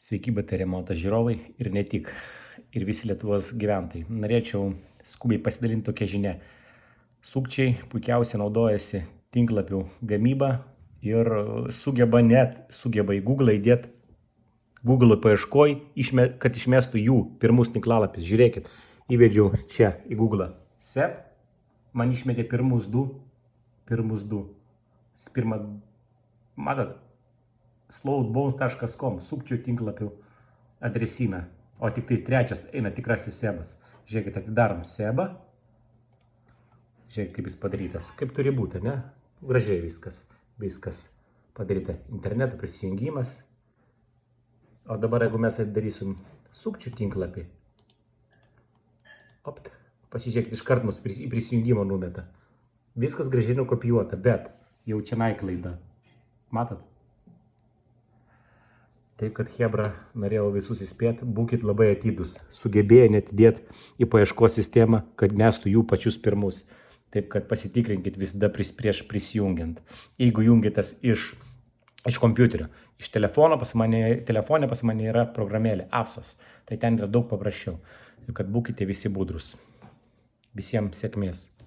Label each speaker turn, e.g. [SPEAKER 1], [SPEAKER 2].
[SPEAKER 1] Sveiki, BT remonto žiūrovai ir ne tik, ir visi Lietuvos gyventojai. Norėčiau skubiai pasidalinti tokią žinią. Sukčiai puikiausiai naudojasi tinklapių gamybą ir sugeba į Google įdėti Google paieškoj, kad išmestų jų pirmus tinklalapis. Žiūrėkit, įvedžiau čia į Google SEP, man išmetė pirmus du. Pirmą, matot, slowbones.com, sukčių tinklapių adresyną, o tik tai trečias eina tikrasis SEBas. Žiūrėkit, atidarom SEBą. Žiūrėkit, kaip jis padarytas, kaip turi būti, ne? Gražiai viskas padaryta. Interneto prisijungimas. O dabar, jeigu mes atidarysim sukčių tinklapį, pasižiūrėkit, iškart mus į prisijungimą numeta. Viskas gražiai nukopijuota, bet jau čia klaida. Matot? Taip, kad hebra, norėjau visus įspėti, būkit labai atidūs. Sugebėję net įdėti į paieškos sistemą, kad mestų jų pačius pirmus. Taip, kad pasitikrinkit visada prieš prisijungiant. Jeigu jungitės iš kompiuterio, iš telefone pas mane yra programėlė Apsas. Tai ten yra daug paprasčiau. Taip, kad būkite visi budrus. Visiems sėkmės.